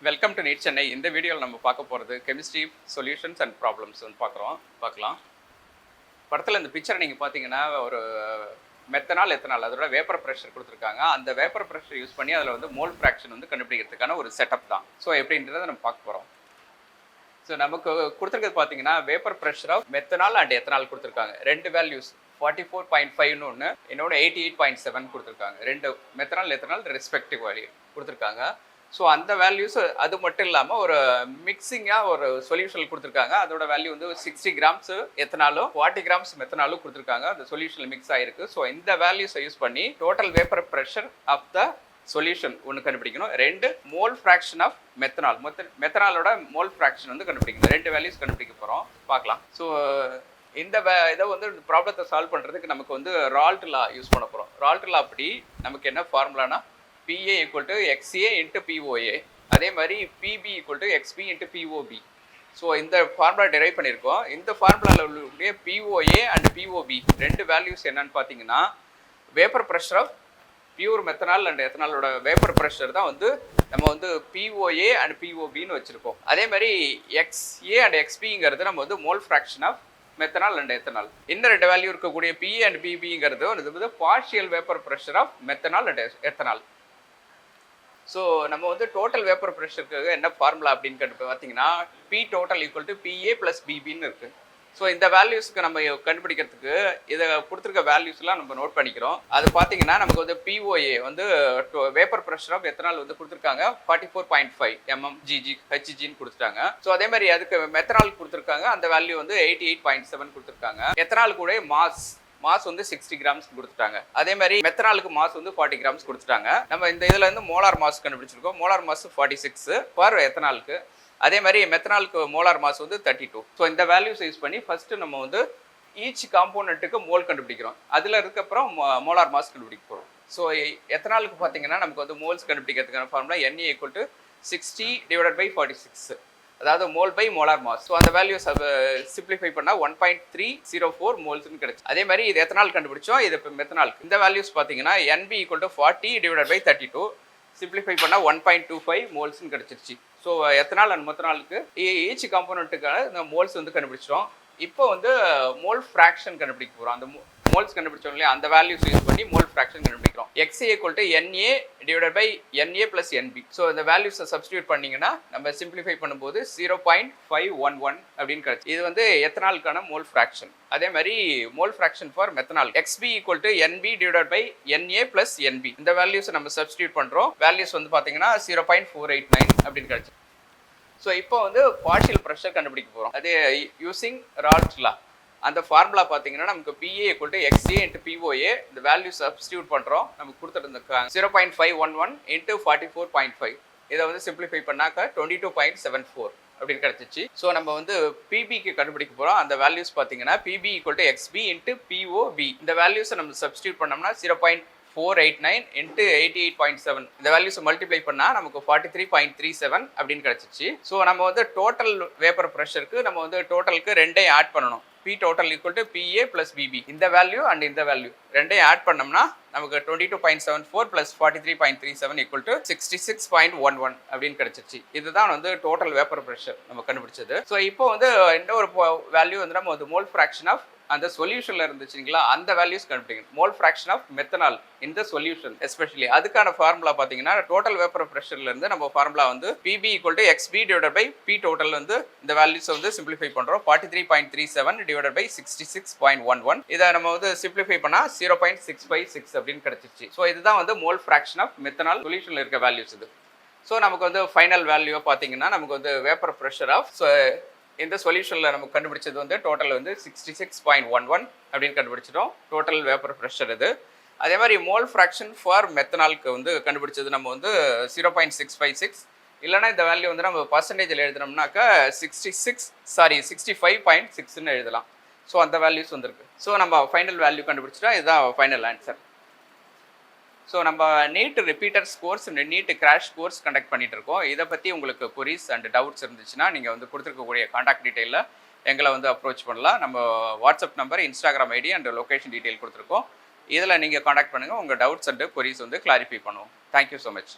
Welcome to NEET Chennai. இந்த வீடியோவில் நம்ம பார்க்க போகிறது கெமிஸ்ட்ரி சொல்யூஷன்ஸ் அண்ட் ப்ராப்ளம்ஸ் வந்து பார்க்கலாம். படத்தில் இந்த பிக்சரை நீங்கள் பார்த்தீங்கன்னா ஒரு மெத்தனால் எத்தனால் அதோட வேப்பர் ப்ரெஷர் கொடுத்துருக்காங்க. அந்த வேப்பர் ப்ரெஷர் யூஸ் பண்ணி அதில் வந்து மோல் ஃப்ராக்ஷன் வந்து கண்டுபிடிக்கிறதுக்கான ஒரு செட்டப் தான். ஸோ எப்படின்றத நம்ம பார்க்க போகிறோம். ஸோ நமக்கு கொடுத்துருக்கிறது பார்த்தீங்கன்னா vapour pressure of methanol and ethanol கொடுத்துருக்காங்க. ரெண்டு வேல்யூஸ் 44.5ன்னு ஒன்று, இன்னொன்று 88.7 கொடுத்துருக்காங்க. ரெண்டு மெத்தனால் எத்தனால் ரெஸ்பெக்டிவ் வேல்யூ கொடுத்துருக்காங்க. ஸோ அந்த வேல்யூஸ் அது மட்டும் இல்லாமல் ஒரு மிக்சிங்காக ஒரு சொல்யூஷன் கொடுத்துருக்காங்க. அதோட வேல்யூ வந்து 60 கிராம்ஸ் எத்தனாலும் 40 கிராம்ஸ் மெத்தனாலும் கொடுத்துருக்காங்க. அந்த சொல்யூஷன் மிக்ஸ் ஆகிருக்கு. ஸோ இந்த வேல்யூஸை யூஸ் பண்ணி total vapour pressure of the solution ஒன்று கண்டுபிடிக்கணும். ரெண்டு மோல் ஃப்ராக்ஷன் ஆஃப் மெத்தனால் மெத்தனாலோட மோல் ஃப்ராக்ஷன் வந்து கண்டுபிடிக்கணும். ரெண்டு வேல்யூஸ் கண்டுபிடிக்க போகிறோம், பார்க்கலாம். ஸோ இந்த இதை வந்து இந்த ப்ராப்ளத்தை சால்வ் பண்ணுறதுக்கு நமக்கு வந்து ரால்ட் லா யூஸ் பண்ண போகிறோம். ரால்ட் லா அப்படி நமக்கு என்ன ஃபார்முலானா PA equal to XA into POA, அதே மாதிரி PB equal to XB into POB. So இந்த ஃபார்முலா டெரைவ் பண்ணியிருக்கோம். இந்த ஃபார்முலாவில் உள்ள POA அண்ட் POB ரெண்டு வேல்யூஸ் என்னன்னு பார்த்தீங்கன்னா vapour pressure of pure methanol and எத்தனாலோட வேப்பர் ப்ரெஷர் தான் வந்து நம்ம வந்து POA அண்ட் POBன்னு வச்சுருக்கோம். அதே மாதிரி XA அண்ட் XBங்கிறது நம்ம வந்து mole fraction of methanol and ethanol. இந்த ரெண்டு வேல்யூ இருக்கக்கூடிய PA அண்ட் PBங்கிறது வந்து partial vapour pressure of methanol and ethanol. So நம்ம வந்து டோட்டல் வேப்பர் ப்ரெஷருக்கு என்ன ஃபார்முலா அப்படின்னு பார்த்தீங்கன்னா P total equal to PA plus BBன்னு இருக்குது. ஸோ இந்த வேல்யூஸ்க்கு நம்ம கண்டுபிடிக்கிறதுக்கு இதை கொடுத்துருக்க வேல்யூஸ்லாம் நம்ம நோட் பண்ணிக்கிறோம். அது பார்த்தீங்கன்னா நமக்கு வந்து POA வந்து வேப்பர் ப்ரெஷர் ஆஃப் எத்தனால் வந்து கொடுத்துருக்காங்க 44.5 mmHgன்னு கொடுத்துட்டாங்க. ஸோ அதே மாதிரி அதுக்கு மெத்தனால் கொடுத்துருக்காங்க. அந்த வேல்யூ வந்து 88.7 கொடுத்துருக்காங்க. எத்தனால் கூட மாஸ் வந்து 60 கிராம்ஸ் கொடுத்துட்டாங்க. அதே மாதிரி மெத்தனாலுக்கு மாஸ் வந்து 40 கிராம்ஸ் கொடுத்துட்டாங்க. நம்ம இந்த இதில் வந்து மோலார் மாஸ் கண்டுபிடிச்சிருக்கோம். மோலார் மாஸ் 46 ஃபார் எத்தனாலுக்கு. அதே மாதிரி மெத்தனாலுக்கு மோலார் மாஸ் வந்து 32. ஸோ இந்த வேல்யூஸ் யூஸ் பண்ணி ஃபர்ஸ்ட் நம்ம வந்து ஈச் காம்போனண்ட்டுக்கு மோல் கண்டுபிடிக்கிறோம். அதில் இருக்கப்பறம் மோலார் மாஸ் கண்டுபிடிக்க போகிறோம். ஸோ எத்தனாலுக்கு பார்த்தீங்கன்னா நமக்கு வந்து மோல்ஸ் கண்டுபிடிக்கிறதுக்கான ஃபார்முலா Na ஈக்குவல் டு 60/46, அதாவது mole by molar mass. So அந்த வேல்யூஸ் சிம்பிளிஃபை பண்ணால் 1.304 மோல்ஸ்னு கிடைச்சு. அதே மாதிரி இது எத்தனால் கண்டுபிடிச்சோம், இது இப்போ மெத்தனாலுக்கு. இந்த வேல்யூஸ் பார்த்தீங்கன்னா NB ஈக்குவல் டு 40/32 சிம்பிளிஃபை பண்ணால் 1.25 மோல்ஸ்னு கிடைச்சிருச்சு. ஸோ எத்தனால் அண்ட் மெத்தனாலுக்கு ஈச் காம்போனண்ட்டுக்கான இந்த மோல்ஸ் வந்து கண்டுபிடிச்சிட்டோம். இப்போ வந்து மோல் ஃப்ராக்ஷன் கண்டுபிடிக்க போகிறோம். அந்த மோல்ஸ் கண்டுபிடிச்சோம் இல்லையா, அந்த வேல்யூஸ் யூஸ் பண்ணி மோல் ஃப்ராக்ஷன் கண்டுபிடிக்கிறோம். XA equal to NA + NB. So இந்த வேல்யூஸை சப்ஸ்டியூட் பண்ணிங்கன்னா நம்ம சிம்பிளிஃபை பண்ணும்போது 0.511 அப்படின்னு கிடைச்சி. இது வந்து எத்தனாலுக்கான மோல் ஃப்ராக்ஷன். அதே மாதிரி mole fraction for methanol XB equal to NB/NA + NB. இந்த வேல்யூஸை நம்ம சப்ஸ்டியூட் பண்ணுறோம். வேல்யூஸ் வந்து பார்த்தீங்கன்னா 0.489 அப்படின்னு கிடைச்சி. ஸோ இப்போ வந்து பார்ஷியல் ப்ரெஷர் கண்டுபிடிக்க போகிறோம். அது யூசிங் ரால்ட் லா. அந்த ஃபார்முலா பார்த்தீங்கன்னா நமக்கு PA equal to XA into POA. இந்த வேல்யூ சப்ஸ்டியூட் பண்ணுறோம். நமக்கு கொடுத்துருந்துருக்காங்க 0.511 இன்ட்டு 44.5. இதை வந்து சிம்பிளிஃபை பண்ணாக்க 22.74 அப்படின்னு கிடச்சிச்சு. ஸோ நம்ம வந்து PBக்கு கண்டுபிடிக்க போகிறோம். அந்த வேல்யூஸ் பார்த்தீங்கன்னா PB equal to XB into POB. இந்த வேல்யூஸை நம்ம சப்ஸ்டியூட் பண்ணோம்னா 0.489 இன்ட்டு 88.7. இந்த வேல்யூஸ் மல்டிப்ளை பண்ணால் நமக்கு 43.37 அப்படின்னு கிடச்சிச்சு. ஸோ நம்ம வந்து டோட்டல் வேப்பர் ப்ரெஷருக்கு நம்ம வந்து டோட்டலுக்கு ரெண்டையும் ஆட் பண்ணணும். P total equal to PA plus BB. இந்த வேல்யூ அண்ட் இந்த வேல்யூ ரெண்டையும் ஆட் பண்ணோம்னா நமக்கு 22.74 plus 43.37 equal to 66.11 அப்படின்னு கிடைச்சிருச்சு. இதுதான் வந்து டோட்டல் வேப்பர் ப்ரெஷர் நம்ம கண்டுபிடிச்சது. ஸோ இப்போ வந்து இன்னொரு வேல்யூ வந்து நம்ம வந்து மோல் ஃப்ராக்ஷன் ஆஃப் அந்த சொல்யூஷன்ல இருந்துச்சுங்களா, அந்த வேல்யூஸ் கண்டுபிடிக்கணும். மோல் ஃப்ராக்ஷன் ஆஃப் மெத்தனால் இந்த சொல்யூஷன் எஸ்பெஷலி. அதுக்கான ஃபார்முலா பார்த்தீங்கன்னா டோட்டல் வேப்பர் ப்ரெஷர்ல இருந்து நம்ம ஃபார்முலா வந்து PB equal to XB/P total வந்து இந்த வேல்யூஸ் வந்து சிம்பிளிஃபை பண்றோம். 43.37/66.11. இதை நம்ம வந்து சிம்பிளிஃபை பண்ணா 0.656 அப்படின்னு கிடைச்சிருச்சு. ஸோ இதுதான் வந்து மோல் ஃப்ராக்ஷன் ஆஃப் மெத்தனால் சொல்யூஷன்ல இருக்க வேல்யூஸ் இது. ஸோ நமக்கு வந்து ஃபைனல் வேல்யூ பார்த்தீங்கன்னா நமக்கு வந்து வேப்பர் ப்ரெஷர் ஆஃப் இந்த சொல்யூஷனில் நமக்கு கண்டுபிடிச்சது வந்து டோட்டல் வந்து 66.11 அப்படின்னு கண்டுபிடிச்சிட்டோம். டோட்டல் வேப்பர் ப்ரெஷர் இது. அதே மாதிரி மோல் ஃப்ராக்ஷன் ஃபார் மெத்தனாலுக்கு வந்து கண்டுபிடிச்சது நம்ம வந்து 0.656. இல்லைனா இந்த வேல்யூ வந்து நம்ம பர்சன்டேஜில் எழுதினோம்னாக்கா 65.6ன்னு எழுதலாம். ஸோ அந்த வேல்யூஸ் வந்துருக்கு. ஸோ நம்ம ஃபைனல் வேல்யூ கண்டுபிடிச்சிட்டோம். இதுதான் ஃபைனல் ஆன்சர். ஸோ நம்ம NEET repeaters course NEET crash course conduct பண்ணிட்டு இருக்கோம். இதை பற்றி உங்களுக்கு குரீஸ் அண்ட் டவுட்ஸ் இருந்துச்சுன்னா நீங்கள் வந்து கொடுத்துருக்கக்கூடிய காண்டாக்ட் டீட்டெயிலில் எங்களை வந்து அப்ரோச் பண்ணலாம். நம்ம WhatsApp number, Instagram ID and location detail கொடுத்துருக்கோம். இதில் நீங்கள் காண்டாக்ட் பண்ணுங்கள். உங்கள் டவுட்ஸ் அண்ட் குரீஸ் வந்து கிளாரிஃபை பண்ணுவோம். Thank you so much.